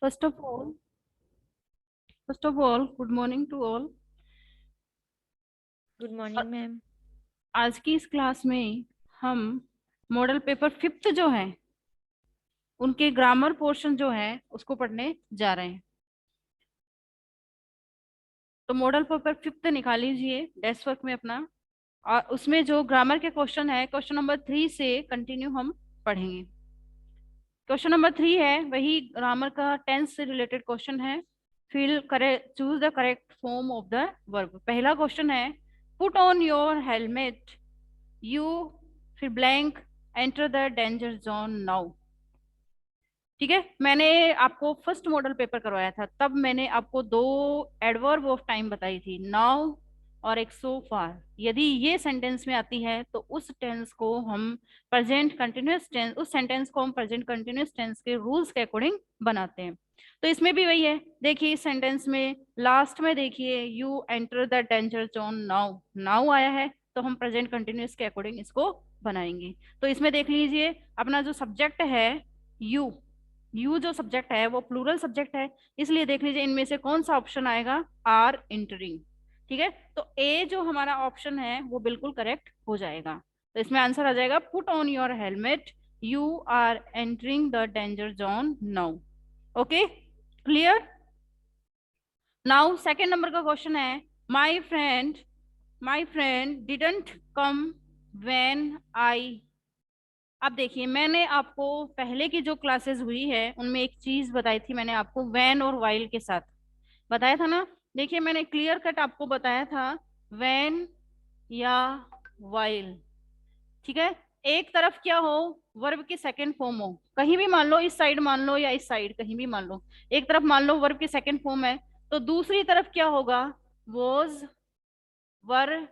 First of all, good morning to all. Good और morning ma'am. आज की इस क्लास में हम मॉडल पेपर फिफ्थ जो है उनके ग्रामर पोर्शन जो है उसको पढ़ने जा रहे हैं। तो मॉडल पेपर फिफ्थ निकाल लीजिए डेस्क वर्क में अपना, और उसमें जो ग्रामर के क्वेश्चन है क्वेश्चन नंबर 3 से कंटिन्यू हम पढ़ेंगे। क्वेश्चन नंबर 3 है वही ग्रामर का टेंस से रिलेटेड क्वेश्चन है। Fill correct, choose the correct form of the verb. पहला क्वेश्चन है put on your helmet, you, फिर blank, enter the danger zone now. ठीक है, मैंने आपको फर्स्ट मॉडल पेपर करवाया था, तब मैंने आपको दो एडवर्ब ऑफ टाइम बताई थी, नाउ और एक सो फार। यदि ये सेंटेंस में आती है तो उस टेंस को हम प्रेजेंट कंटिन्यूअस टेंस, उस सेंटेंस को हम प्रेजेंट कंटिन्यूअस टेंस के रूल्स के अकॉर्डिंग बनाते हैं। तो इसमें भी वही है। देखिए इस सेंटेंस में लास्ट में देखिए you enter the danger zone now, now आया है, तो हम प्रेजेंट कंटिन्यूअस के अकॉर्डिंग इसको बनाएंगे। तो इसमें देख लीजिए अपना जो सब्जेक्ट है यू, यू जो सब्जेक्ट है वो प्लूरल सब्जेक्ट है, इसलिए देख लीजिए इनमें से कौन सा ऑप्शन आएगा, आर इंटरिंग। ठीक है, तो ए जो हमारा ऑप्शन है वो बिल्कुल करेक्ट हो जाएगा। तो इसमें आंसर आ जाएगा put on your helmet, you are entering the danger zone now. Okay, clear. Now second number का क्वेश्चन है my friend didn't come when I. अब देखिए मैंने आपको पहले की जो क्लासेस हुई है उनमें एक चीज बताई थी, मैंने आपको वैन और वाइल के साथ बताया था ना। देखिए मैंने क्लियर कट आपको बताया था वैन या वाइल। ठीक है, एक तरफ क्या हो, वर्ब की सेकंड फॉर्म हो, कहीं भी मान लो, इस साइड मान लो या इस साइड कहीं भी मान लो, एक तरफ मान लो वर्ब की सेकंड फॉर्म है, तो दूसरी तरफ क्या होगा, वॉज, वर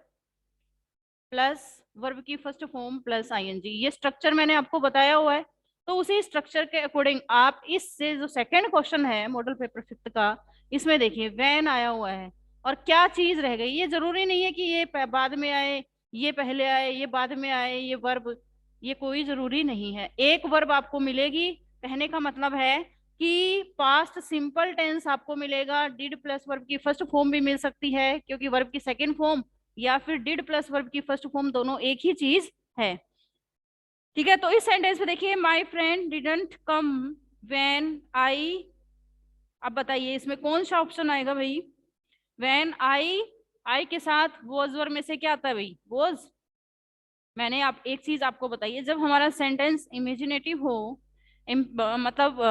प्लस वर्ब की फर्स्ट फॉर्म प्लस आईएनजी। ये स्ट्रक्चर मैंने आपको बताया हुआ है। तो उसी स्ट्रक्चर के अकॉर्डिंग आप इससे जो सेकंड क्वेश्चन है मॉडल पेपर फिफ्थ का, इसमें देखिए वैन आया हुआ है और क्या चीज रह गई। ये जरूरी नहीं है कि ये बाद में आए, ये पहले आए, ये बाद में आए, ये वर्ब, ये कोई जरूरी नहीं है। एक वर्ब आपको मिलेगी, कहने का मतलब है कि पास्ट सिंपल टेंस आपको मिलेगा, डिड प्लस वर्ब की फर्स्ट फॉर्म भी मिल सकती है क्योंकि वर्ब की सेकंड फॉर्म, या फिर डिड प्लस वर्ब की फर्स्ट फॉर्म, दोनों एक ही चीज है। ठीक है, तो इस सेंटेंस में देखिए माई friend didn't come when I. अब बताइए इसमें कौन सा ऑप्शन आएगा भाई, व्हेन आई के साथ वॉज वर्ब में से क्या आता है भाई, वॉज। मैंने आप एक चीज आपको बताइए, जब हमारा सेंटेंस इमेजिनेटिव हो, मतलब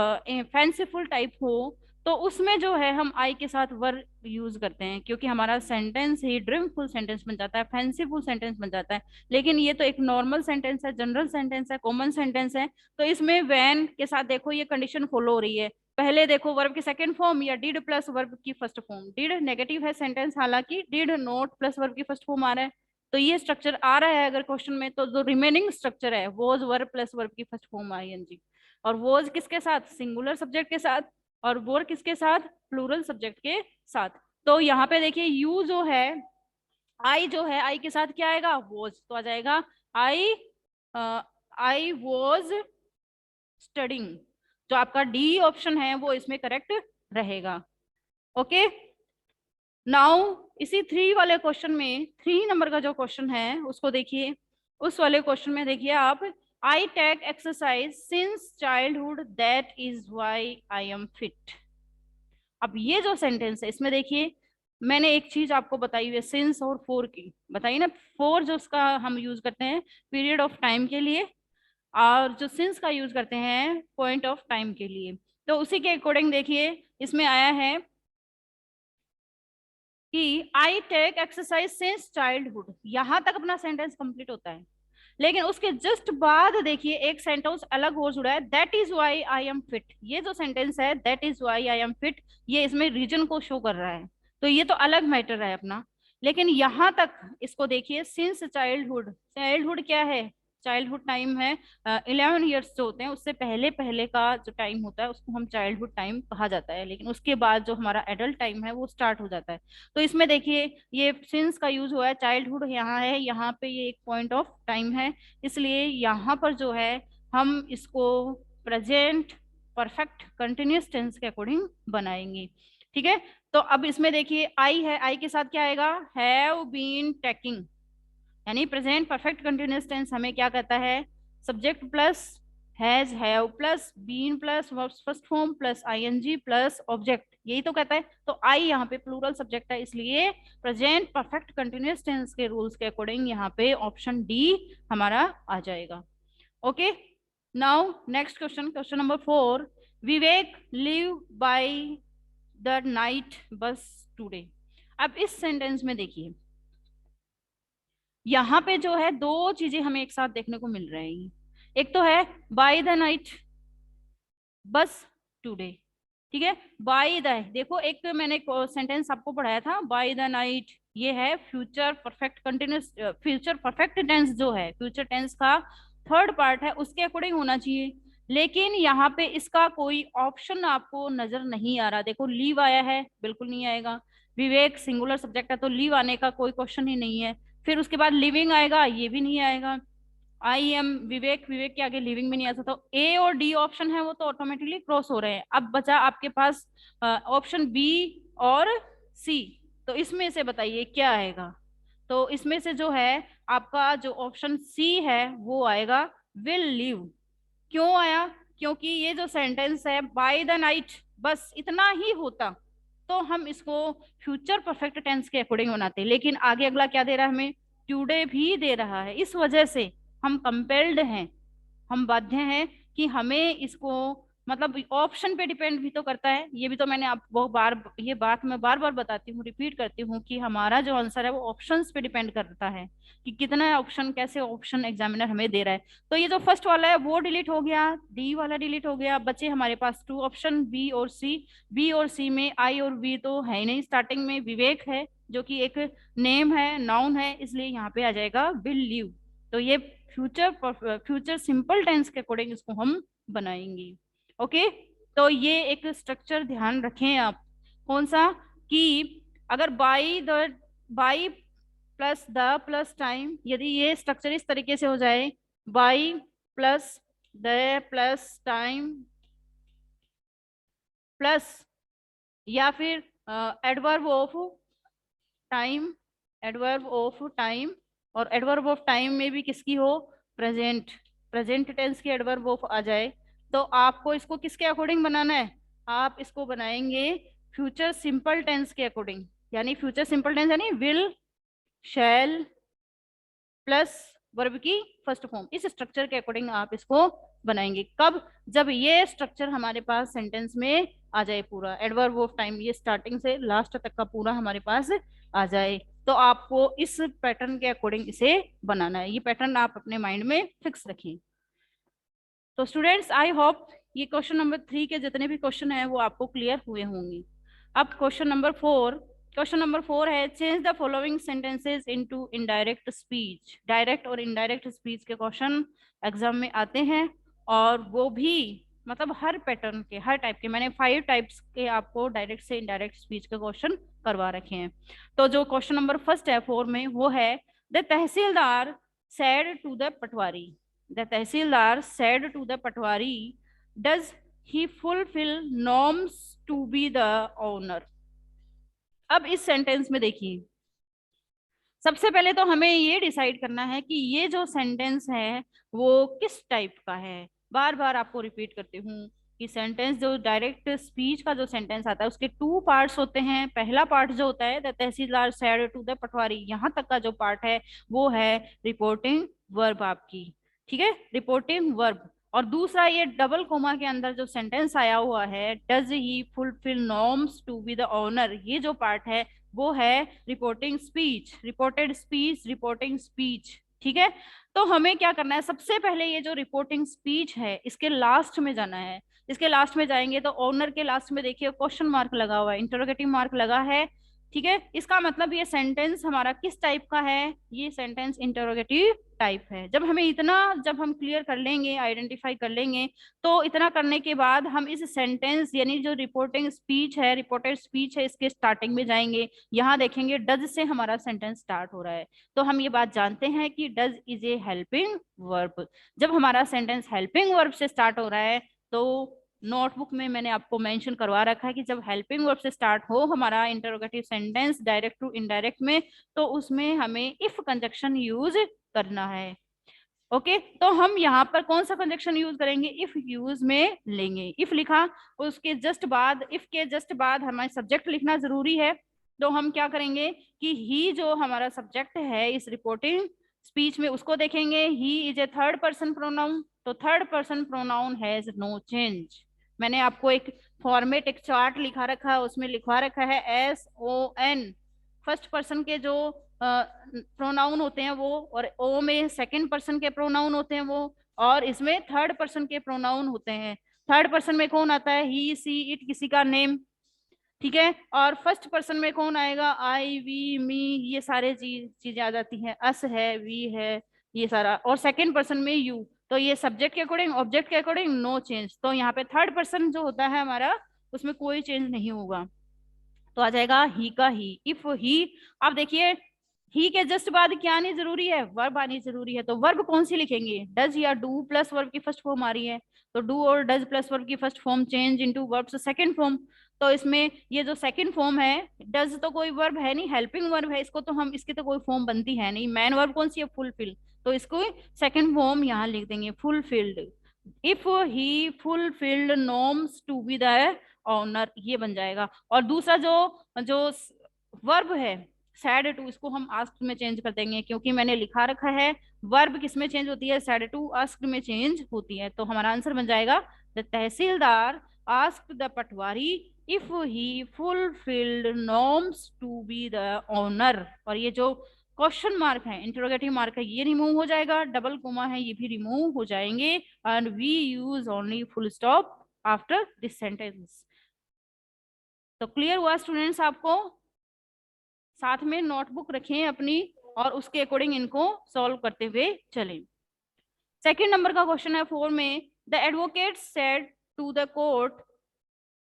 फैंसीफुल टाइप हो, तो उसमें जो है हम आई के साथ वर यूज करते हैं क्योंकि हमारा सेंटेंस ही ड्रीमफुल सेंटेंस बन जाता है, फैंसीफुल सेंटेंस बन जाता है। लेकिन ये तो एक नॉर्मल सेंटेंस है, जनरल सेंटेंस है, कॉमन सेंटेंस है। तो इसमें वैन के साथ देखो ये कंडीशन फॉलो हो रही है। पहले देखो वर्ब की सेकंड फॉर्म या डिड प्लस वर्ब की फर्स्ट फॉर्म, डिड नेगेटिव है सेंटेंस, हालांकि डिड नॉट प्लस वर्ब की फर्स्ट फॉर्म आ रहा है, तो ये स्ट्रक्चर आ रहा है अगर क्वेश्चन में, तो जो रिमेनिंग स्ट्रक्चर है वॉज वर्ब प्लस वर्ब की फर्स्ट फॉर्म आईएनजी। और वॉज किसके साथ, सिंगुलर सब्जेक्ट के साथ, और वोर किसके साथ, प्लूरल सब्जेक्ट के साथ। तो यहाँ पे देखिए यू जो है, आई जो है, आई के साथ क्या आएगा, वॉज, तो आ जाएगा आई, आई वॉज स्टडिंग। जो आपका डी ऑप्शन है वो इसमें करेक्ट रहेगा। ओके, नाउ इसी थ्री वाले क्वेश्चन में, थ्री नंबर का जो क्वेश्चन है उसको देखिए। उस वाले क्वेश्चन में देखिए आप, I take exercise since childhood that is why I am fit. अब ये जो सेंटेंस है इसमें देखिए मैंने एक चीज आपको बताई हुई है, सिंस और फोर की बताई ना। फोर जो उसका हम यूज करते हैं पीरियड ऑफ टाइम के लिए, और जो सिंस का यूज करते हैं पॉइंट ऑफ टाइम के लिए। तो उसी के अकॉर्डिंग देखिए इसमें आया है कि I take exercise since childhood, यहां तक अपना सेंटेंस कंप्लीट होता है। लेकिन उसके जस्ट बाद देखिए एक सेंटेंस अलग और जुड़ा है, that is why I am fit. ये जो सेंटेंस है that is why I am fit, ये इसमें रीजन को शो कर रहा है, तो ये तो अलग मैटर है अपना। लेकिन यहां तक इसको देखिए, सिंस चाइल्डहुड, चाइल्डहुड क्या है, चाइल्डहुड टाइम है 11 ईयर्स जो होते हैं, उससे पहले पहले का जो टाइम होता है उसको हम चाइल्डहुड टाइम कहा जाता है, लेकिन उसके बाद जो हमारा एडल्ट टाइम है वो स्टार्ट हो जाता है। तो इसमें देखिए ये सिंस का यूज हुआ है, चाइल्डहुड यहाँ है, यहाँ पे ये एक पॉइंट ऑफ टाइम है, इसलिए यहाँ पर जो है हम इसको प्रेजेंट परफेक्ट कंटिन्यूअस टेंस के अकॉर्डिंग बनाएंगे। ठीक है, तो अब इसमें देखिए आई है, आई के साथ क्या आएगा, हैव बीन टेकिंग, यानी प्रेजेंट परफेक्ट कंटिन्यूअस टेंस हमें क्या कहता है, subject plus has have plus been plus verbs first form plus ING plus object, यही तो कहता है। तो आई यहाँ पे प्लूरल सब्जेक्ट है, इसलिए प्रेजेंट परफेक्ट कंटिन्यूअस टेंस के रूल्स के अकॉर्डिंग यहाँ पे ऑप्शन डी हमारा आ जाएगा। Okay, now next question, question number 4, Vivek live by the night बस टुडे। अब इस सेंटेंस में देखिए, यहाँ पे जो है दो चीजें हमें एक साथ देखने को मिल रही हैं। एक तो है बाय द नाइट बस टुडे, ठीक है, बाय द, देखो एक मैंने सेंटेंस आपको पढ़ाया था बाय द नाइट, ये है future perfect continuous, future perfect tense जो है, फ्यूचर टेंस का थर्ड पार्ट है, उसके अकॉर्डिंग होना चाहिए। लेकिन यहाँ पे इसका कोई ऑप्शन आपको नजर नहीं आ रहा। देखो लीव आया है, बिल्कुल नहीं आएगा। विवेक सिंगुलर सब्जेक्ट है तो लीव आने का कोई क्वेश्चन ही नहीं है। फिर उसके बाद लिविंग आएगा, ये भी नहीं आएगा। आई एम विवेक, विवेक के आगे लिविंग में नहीं आ सकता, तो ए और डी ऑप्शन है वो तो ऑटोमेटिकली क्रॉस हो रहे हैं। अब बचा आपके पास ऑप्शन बी और सी, तो इसमें से बताइए क्या आएगा। तो इसमें से जो है आपका जो ऑप्शन सी है वो आएगा विल लिव। क्यों आया, क्योंकि ये जो सेंटेंस है बाय द नाइट, बस इतना ही होता तो हम इसको फ्यूचर परफेक्ट टेंस के अकॉर्डिंग बनाते, लेकिन आगे अगला क्या दे रहा है हमें, टुडे भी दे रहा है। इस वजह से हम कंपेल्ड हैं, हम बाध्य हैं कि हमें इसको, मतलब ऑप्शन पे डिपेंड भी तो करता है। ये भी तो मैंने आप बहुत बार, ये बात मैं बार बार बताती हूँ, रिपीट करती हूँ कि हमारा जो आंसर है वो ऑप्शंस पे डिपेंड करता है कि कितना ऑप्शन, कैसे ऑप्शन एग्जामिनर हमें दे रहा है। तो ये जो फर्स्ट वाला है वो डिलीट हो गया, डी वाला डिलीट हो गया, बचे हमारे पास टू ऑप्शन बी और सी। बी और सी में आई और वी तो है ही नहीं, स्टार्टिंग में विवेक है जो कि एक नेम है, नाउन है, इसलिए यहाँ पे आ जाएगा विल लीव। तो ये फ्यूचर सिंपल टेंस के अकॉर्डिंग इसको हम बनाएंगे। ओके, तो ये एक स्ट्रक्चर ध्यान रखें आप, कौन सा, कि अगर by plus the plus time, यदि ये स्ट्रक्चर इस तरीके से हो जाए, by plus the plus time plus, या फिर adverb of time, adverb of time, और एडवर्ब ऑफ टाइम में भी किसकी हो, प्रेजेंट, प्रेजेंट टेंस की एडवर्ब ऑफ आ जाए, तो आपको इसको किसके अकॉर्डिंग बनाना है, आप इसको बनाएंगे फ्यूचर सिंपल टेंस के अकॉर्डिंग। यानी फ्यूचर सिंपल टेंस यानी विल, शैल प्लस वर्ब की फर्स्ट फॉर्म, इस स्ट्रक्चर के अकॉर्डिंग आप इसको बनाएंगे। कब, जब ये स्ट्रक्चर हमारे पास सेंटेंस में आ जाए, पूरा एडवर्ब ऑफ टाइम ये स्टार्टिंग से लास्ट तक का पूरा हमारे पास आ जाए, तो आपको इस पैटर्न के अकॉर्डिंग इसे बनाना है। ये पैटर्न आप अपने माइंड में फिक्स रखिए। तो स्टूडेंट्स आई होप ये क्वेश्चन नंबर 3 के जितने भी क्वेश्चन है वो आपको क्लियर हुए होंगे। अब क्वेश्चन नंबर 4, क्वेश्चन नंबर 4 है change the following sentences into indirect speech. Direct और इनडायरेक्ट स्पीच के क्वेश्चन एग्जाम में आते हैं, और वो भी मतलब हर पैटर्न के, हर टाइप के, मैंने 5 टाइप्स के आपको डायरेक्ट से इनडायरेक्ट स्पीच के क्वेश्चन करवा रखे हैं। तो जो क्वेश्चन नंबर फर्स्ट है 4 में वो है the tehsildar said to the patwari, the Tehsildar said to the Patwari, does he fulfill norms to be the owner? अब इस सेंटेंस में देखिए, सबसे पहले तो हमें ये डिसाइड करना है कि ये जो सेंटेंस है वो किस टाइप का है। बार बार आपको रिपीट करती हूँ कि सेंटेंस जो डायरेक्ट स्पीच का जो सेंटेंस आता है उसके 2 पार्ट्स होते हैं। पहला पार्ट जो होता है the tehsildar said to the patwari, यहाँ तक का जो पार्ट है वो है रिपोर्टिंग वर्ब आपकी, ठीक है, रिपोर्टिंग वर्ब। और दूसरा ये डबल कोमा के अंदर जो सेंटेंस आया हुआ है does he fulfil norms to be the honour, ये जो पार्ट है वो है reporting speech, reported speech, reporting speech, ठीक है। तो हमें क्या करना है, सबसे पहले ये जो रिपोर्टिंग स्पीच है इसके लास्ट में जाना है। इसके लास्ट में जाएंगे तो ऑनर के लास्ट में देखिए क्वेश्चन मार्क लगा हुआ है, इंटरोगेटिव मार्क लगा है, ठीक है। इसका मतलब ये सेंटेंस हमारा किस टाइप का है, ये सेंटेंस इंटरोगेटिव टाइप है। जब हमें इतना, जब हम क्लियर कर लेंगे, आइडेंटिफाई कर लेंगे, तो इतना करने के बाद हम इस सेंटेंस यानी जो रिपोर्टिंग स्पीच है, रिपोर्टेड स्पीच है, इसके स्टार्टिंग में जाएंगे, यहाँ देखेंगे डज से हमारा सेंटेंस स्टार्ट हो रहा है। तो हम ये बात जानते हैं कि does is a helping verb. जब हमारा सेंटेंस हेल्पिंग वर्ब से स्टार्ट हो रहा है तो नोटबुक में मैंने आपको मेंशन करवा रखा है कि जब हेल्पिंग वर्ब से स्टार्ट हो हमारा interrogative sentence direct to indirect में, तो उसमें हमें इफ कंजक्शन यूज करना है। ओके, तो हम यहाँ पर कौन सा कंजक्शन यूज करेंगे, इफ यूज में लेंगे। इफ लिखा, उसके जस्ट बाद, इफ के जस्ट बाद हमारे सब्जेक्ट लिखना जरूरी है। तो हम क्या करेंगे कि ही जो हमारा सब्जेक्ट है इस रिपोर्टिंग स्पीच में उसको देखेंगे। He is a third person pronoun, तो third person pronoun has no change. मैंने आपको एक फॉर्मेट, एक चार्ट लिखा रखा है, उसमें लिखवा रखा है SON। फर्स्ट पर्सन के जो प्रोनाउन होते हैं वो, और ओ में सेकंड पर्सन के प्रोनाउन होते हैं वो, और इसमें थर्ड पर्सन के प्रोनाउन होते हैं। थर्ड पर्सन में कौन आता है, ही सी इट, किसी का नेम, ठीक है। और फर्स्ट पर्सन में कौन आएगा, आई वी मी, ये सारे चीजें आ जाती हैं, अस है, वी है, ये सारा। और सेकंड पर्सन में यू, तो ये सब्जेक्ट के अकॉर्डिंग, ऑब्जेक्ट के अकॉर्डिंग नो चेंज। तो यहाँ पे थर्ड पर्सन जो होता है हमारा, उसमें कोई चेंज नहीं होगा, तो आ जाएगा ही का ही। इफ ही, अब देखिए ही के जस्ट बाद क्या आनी जरूरी है, वर्ब आनी जरूरी है। तो वर्ब कौन सी लिखेंगे, डज या डू प्लस वर्ब की फर्स्ट फॉर्म आ रही है, तो डू और डज प्लस वर्ब की first form change into verb second form. तो इसमें ये जो सेकंड फॉर्म है, डज तो कोई वर्ब है नहीं, हेल्पिंग वर्ब है, इसको तो हम, इसकी तो कोई फॉर्म बनती है नहीं। मैन वर्ब कौन सी है, फुलफिल, तो इसको सेकंड फॉर्म यहाँ लिख देंगे, fulfilled. If he fulfilled norms to be the honour, ये बन जाएगा। और दूसरा जो जो वर्ब है सैड टू, इसको हम आस्क्ड में चेंज कर देंगे, क्योंकि मैंने लिखा रखा है वर्ब किस में चेंज होती है, सैड टू आस्क्ड में चेंज होती है। तो हमारा आंसर बन जाएगा, the tehsildar asked the patwari if he fulfilled norms to be the honour. और ये जो क्वेश्चन मार्क है, इंटरोगेटिव मार्क है, ये रिमूव हो जाएगा, डबल कोमा है ये भी रिमूव हो जाएंगे, and we use only full stop after this sentence. तो क्लियर हुआ स्टूडेंट्स आपको? साथ में नोटबुक रखें अपनी, और उसके अकॉर्डिंग इनको सॉल्व करते हुए चलें। सेकंड नंबर का क्वेश्चन है 4 में, the advocate said to the court,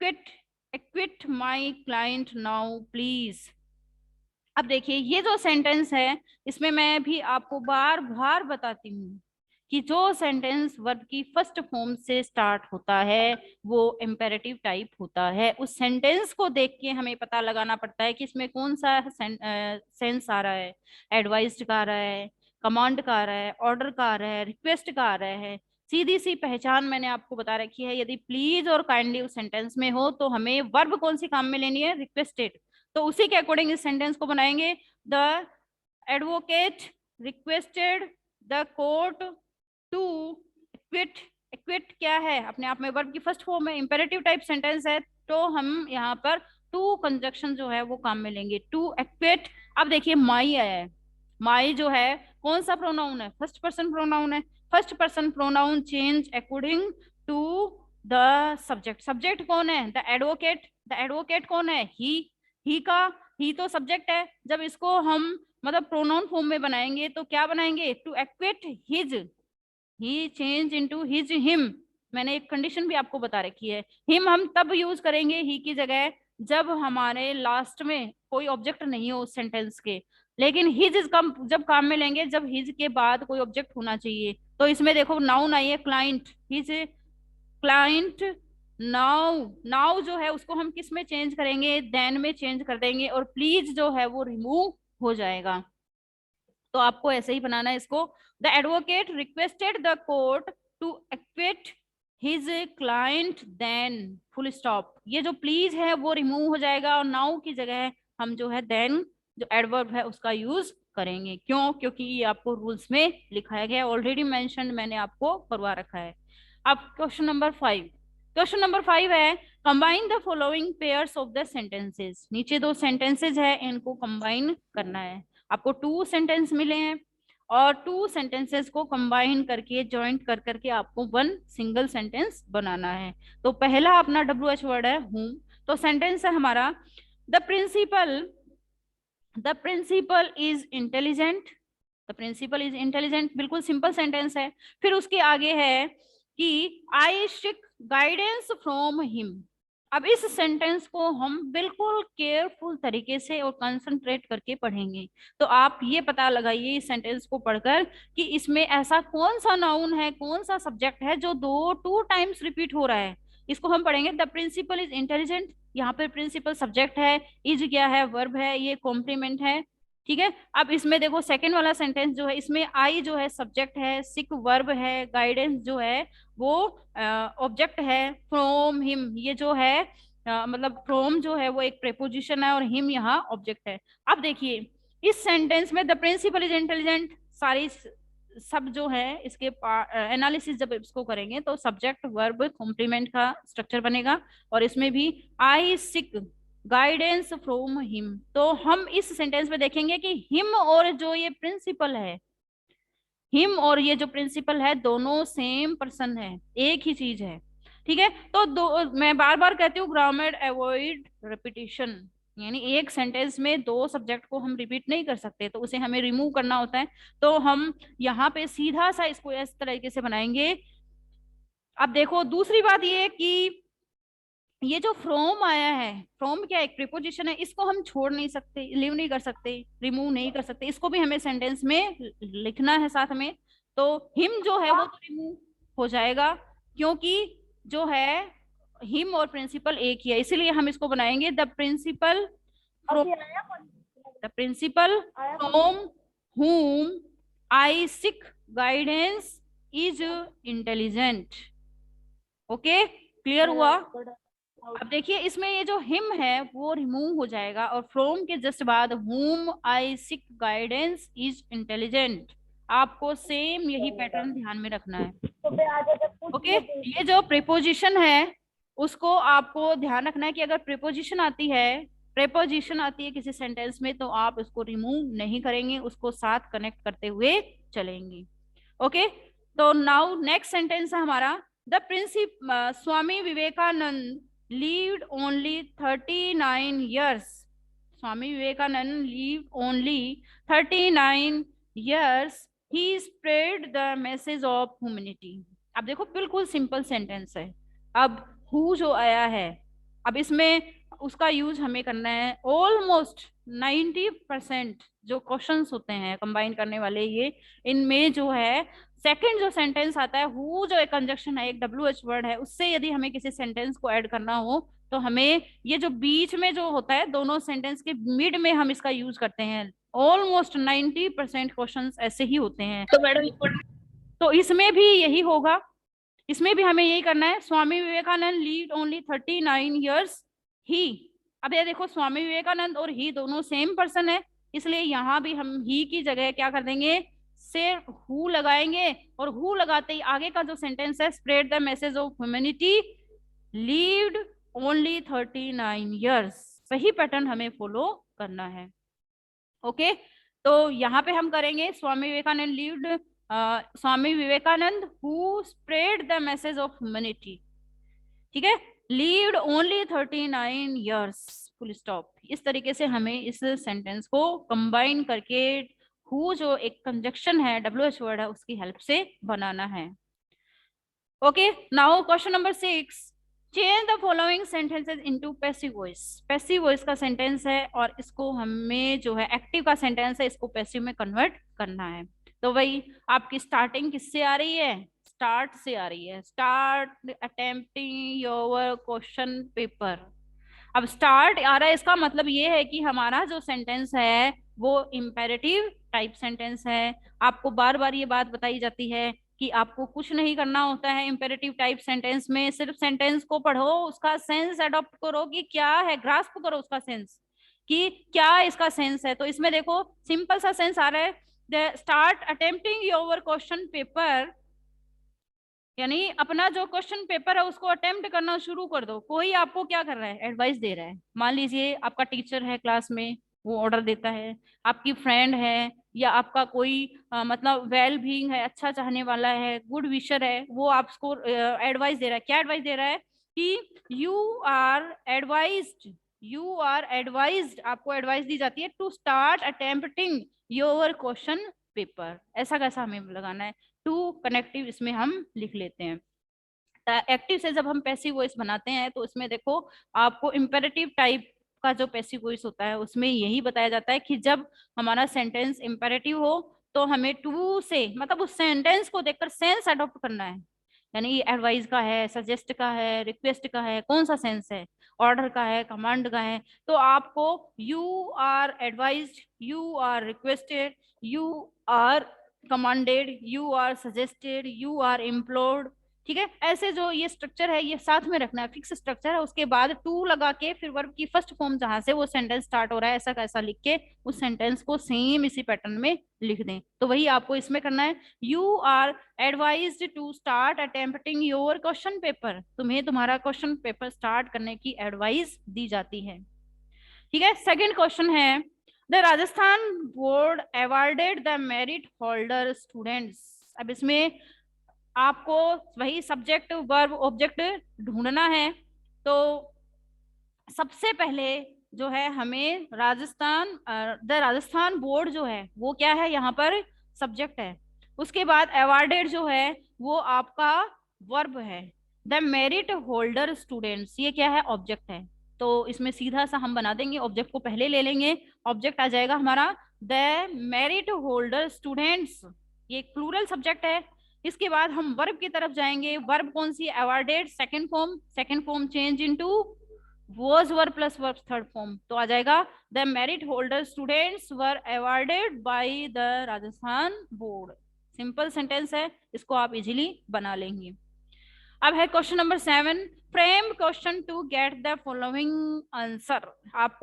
quit acquit my client now please. अब देखिए ये जो सेंटेंस है, इसमें मैं भी आपको बार बार बताती हूँ कि जो सेंटेंस वर्ब की फर्स्ट फॉर्म से स्टार्ट होता है वो इम्पेरेटिव टाइप होता है। उस सेंटेंस को देख के हमें पता लगाना पड़ता है कि इसमें कौन सा सेंस आ रहा है, एडवाइस्ड का आ रहा है, कमांड का आ रहा है, ऑर्डर का आ रहा है, रिक्वेस्ट का आ रहा है। सीधी सी पहचान मैंने आपको बता रखी है, यदि प्लीज और काइंडली उस सेंटेंस में हो तो हमें वर्ब कौन सी काम में लेनी है, रिक्वेस्टेड। तो उसी के अकॉर्डिंग इस सेंटेंस को बनाएंगे। The advocate requested the court to acquit. Acquit क्या है, अपने आप में वर्ब की फर्स्ट फॉर्म है, इंपेरेटिव टाइप सेंटेंस है, तो हम यहाँ पर टू कंजक्शन जो है वो काम में लेंगे, टू एक्विट। अब देखिए माई आया है, माई जो है कौन सा प्रोनाउन है, फर्स्ट पर्सन प्रोनाउन है। First person pronoun change according to the subject. Subject कौन है, द एडवोकेट। द एडवोकेट कौन है, ही का, ही तो सब्जेक्ट है। जब इसको हम मतलब प्रोनाउन फॉर्म में बनाएंगे तो क्या बनाएंगे, to acquit his, he change into his him. मैंने एक कंडीशन भी आपको बता रखी है, हिम हम तब यूज करेंगे ही की जगह जब हमारे लास्ट में कोई ऑब्जेक्ट नहीं हो उस सेंटेंस के। लेकिन हिज कम जब काम में लेंगे जब हिज के बाद कोई ऑब्जेक्ट होना चाहिए। तो इसमें देखो नाउन आई है, client, his client. Now, now जो है उसको हम किस में चेंज करेंगे, देन में चेंज कर देंगे, और प्लीज जो है वो रिमूव हो जाएगा। तो आपको ऐसे ही बनाना है इसको। The advocate requested the court to acquit his client then, full stop. ये जो प्लीज है वो रिमूव हो जाएगा, और नाउ की जगह हम जो है देन जो एडवर्ब है उसका यूज करेंगे। क्यों, क्योंकि ये आपको रूल्स में लिखाया गया, ऑलरेडी मेंशन मैंने आपको करवा रखा है। अब क्वेश्चन नंबर 5, क्वेश्चन नंबर 5 है, combine the following pairs of the sentences. नीचे दो सेंटेंसेज है, इनको कंबाइन करना है। आपको टू सेंटेंस मिले हैं, और टू सेंटेंसेस को कंबाइन करके जॉइंट कर करके आपको वन सिंगल सेंटेंस बनाना है। तो पहला अपना WH वर्ड है हूम। तो सेंटेंस है हमारा, the principal, the principal is intelligent. The principal is intelligent, बिल्कुल सिंपल सेंटेंस है। फिर उसके आगे है कि I seek guidance from him. अब इस सेंटेंस को हम बिल्कुल केयरफुल तरीके से और कंसंट्रेट करके पढ़ेंगे। तो आप ये पता लगाइए इस सेंटेंस को पढ़कर कि इसमें ऐसा कौन सा नाउन है, कौन सा सब्जेक्ट है जो दो टू टाइम्स रिपीट हो रहा है। इसको हम पढ़ेंगे द प्रिंसिपल इज इंटेलिजेंट। यहाँ पे प्रिंसिपल सब्जेक्ट है, इज क्या है, वर्ब है, ये कॉम्प्लीमेंट है। ठीक है, अब इसमें देखो सेकंड वाला सेंटेंस जो है, इसमें आई जो है सब्जेक्ट है, सिक वर्ब है, गाइडेंस जो है वो ऑब्जेक्ट है, फ्रॉम हिम ये जो है मतलब फ्रॉम जो है वो एक प्रेपोजिशन है और हिम यहाँ ऑब्जेक्ट है। अब देखिए इस सेंटेंस में द प्रिंसिपल इज इंटेलिजेंट सारी सब जो है इसके एनालिसिस जब इसको करेंगे तो सब्जेक्ट वर्ब कॉम्प्लीमेंट का स्ट्रक्चर बनेगा। और इसमें भी आई सिक गाइडेंस फ्रॉम हिम, तो हम इस सेंटेंस में देखेंगे कि हिम और जो ये प्रिंसिपल है, हिम और ये जो प्रिंसिपल है दोनों सेम पर्सन है, एक ही चीज है। ठीक है, तो दो मैं बार बार कहती हूँ ग्रामर अवॉइड रिपीटिशन, यानी एक सेंटेंस में दो सब्जेक्ट को हम रिपीट नहीं कर सकते, तो उसे हमें रिमूव करना होता है। तो हम यहाँ पे सीधा सा इसको इस तरीके से बनाएंगे। अब देखो दूसरी बात ये कि ये जो फ्रॉम आया है, फ्रॉम क्या एक प्रीपोजिशन है, इसको हम छोड़ नहीं सकते, लीव नहीं कर सकते, रिमूव नहीं कर सकते, इसको भी हमें सेंटेंस में लिखना है साथ में। तो हिम जो है वो तो रिमूव हो जाएगा, क्योंकि जो है हिम और प्रिंसिपल एक ही है, इसीलिए हम इसको बनाएंगे the principal from, the principal from whom I seek guidance is intelligent. Okay, clear हुआ? अब देखिए इसमें ये जो हिम है वो रिमूव हो जाएगा और फ्रॉम के जस्ट बाद whom I seek guidance is intelligent. आपको सेम यही पैटर्न ध्यान में रखना है। ओके, ये जो प्रीपोजिशन है उसको आपको ध्यान रखना है कि अगर प्रीपोजिशन आती है, प्रीपोजिशन आती है किसी सेंटेंस में तो आप उसको रिमूव नहीं करेंगे, उसको साथ कनेक्ट करते हुए चलेंगे। ओके, तो नाउ नेक्स्ट सेंटेंस है हमारा the principal Swami Vivekananda lived only 39 years. Swami Vivekanand lived only 39 years. He spread the message of humanity. अब देखो बिल्कुल सिंपल सेंटेंस है। अब हु जो आया है, अब इसमें उसका यूज हमें करना है। ऑलमोस्ट 90% जो क्वेश्चंस होते हैं कंबाइन करने वाले ये, इनमें जो है सेकंड जो सेंटेंस आता है हु जो एक कंजक्शन है, एक WH वर्ड है, उससे यदि हमें किसी सेंटेंस को ऐड करना हो तो हमें ये जो बीच में जो होता है दोनों सेंटेंस के मिड में हम इसका यूज करते हैं। ऑलमोस्ट 90% क्वेश्चन ऐसे ही होते हैं। तो मैडम तो इसमें भी यही होगा, इसमें भी हमें यही करना है। स्वामी Vivekananda levied only 39 years he. अब ये देखो स्वामी विवेकानंद और ही दोनों सेम पर्सन है, इसलिए यहाँ भी हम ही की जगह क्या कर देंगे, से हु लगाएंगे और हु लगाते ही आगे का जो सेंटेंस है spread the message of humanity lived only 39 years, सही पैटर्न हमें फॉलो करना है। ओके, तो यहाँ पे हम करेंगे Swami Vivekananda lived Swami Vivekananda who spread the message of humanity. ठीक है, lived only 39 years full stop. इस तरीके से हमें इस सेंटेंस को कंबाइन करके हु जो एक कंजक्शन है, WH वर्ड है, उसकी हेल्प से बनाना है। Okay, now question number 6, change the following sentences into passive voice. Passive voice का सेंटेंस है और इसको हमें जो है एक्टिव का सेंटेंस है इसको पैसिव में कन्वर्ट करना है। तो भाई आपकी स्टार्टिंग किससे आ रही है, स्टार्ट से आ रही है। Start attempting your question paper. अब स्टार्ट आ रहा है, इसका मतलब ये है कि हमारा जो सेंटेंस है वो इम्पेरेटिव टाइप सेंटेंस है। आपको बार बार ये बात बताई जाती है कि आपको कुछ नहीं करना होता है इम्पेरेटिव टाइप सेंटेंस में, सिर्फ सेंटेंस को पढ़ो, उसका सेंस अडॉप्ट करो कि क्या है, ग्रास्प करो उसका सेंस कि क्या इसका सेंस है। तो इसमें देखो सिंपल सा सेंस आ रहा है, start attempting your question paper, यानी अपना जो क्वेश्चन पेपर है उसको अटेम्प्ट करना शुरू कर दो। कोई आपको क्या कर रहा है, एडवाइस दे रहा है। मान लीजिए आपका टीचर है क्लास में, वो ऑर्डर देता है, आपकी फ्रेंड है या आपका कोई मतलब वेल बीइंग है, अच्छा चाहने वाला है, गुड विशर है, वो आपको एडवाइस दे रहा है। क्या एडवाइस दे रहा है कि you are advised, you are advised, आपको एडवाइस दी जाती है to start attempting your question paper. ऐसा कैसा हमें लगाना है, टू कनेक्टिव इसमें हम लिख लेते हैं। एक्टिव से जब हम पैसिव वॉइस बनाते हैं तो इसमें देखो आपको इम्पेरेटिव टाइप का जो पैसिव वॉइस होता है उसमें यही बताया जाता है कि जब हमारा सेंटेंस इम्पेरेटिव हो तो हमें टू से मतलब उस सेंटेंस को देखकर सेंस अडॉप्ट करना है। यानी एडवाइस का है, सजेस्ट का है, रिक्वेस्ट का है, कौन सा सेंस है, ऑर्डर का है, कमांड का है। तो आपको you are advised, you are requested, you are commanded, you are suggested, you are implored, ठीक है। ऐसे जो ये स्ट्रक्चर है ये साथ में रखना है, फिक्स स्ट्रक्चर है। उसके बाद टू लगा के फिर वर्ब की फर्स्ट फॉर्म जहां से वो सेंटेंस स्टार्ट हो रहा है ऐसा कैसा लिख के उस सेंटेंस को सेम इसी पैटर्न में लिख दें। तो वही आपको इसमें करना है। You are advised to start attempting your question paper, तुम्हें तुम्हारा क्वेश्चन पेपर स्टार्ट करने की एडवाइस दी जाती है, ठीक है। सेकंड क्वेश्चन है, the Rajasthan board awarded the merit holder students. अब इसमें आपको वही सब्जेक्ट वर्ब ऑब्जेक्ट ढूंढना है। तो सबसे पहले जो है हमें द राजस्थान बोर्ड जो है वो क्या है, यहाँ पर सब्जेक्ट है। उसके बाद अवार्डेड जो है वो आपका वर्ब है। द मेरिट होल्डर स्टूडेंट्स ये क्या है, ऑब्जेक्ट है। तो इसमें सीधा सा हम बना देंगे, ऑब्जेक्ट को पहले ले लेंगे, ऑब्जेक्ट आ जाएगा हमारा द मेरिट होल्डर स्टूडेंट्स, ये प्लूरल सब्जेक्ट है। इसके बाद हम वर्ब की तरफ जाएंगे, वर्ब कौन सी, awarded, second form change into was were plus verb third form, तो आ जाएगा the merit holder students were awarded by the Rajasthan board. Simple sentence है, इसको आप इजीली बना लेंगे। अब है question number 7, frame question to get the following answer. आपको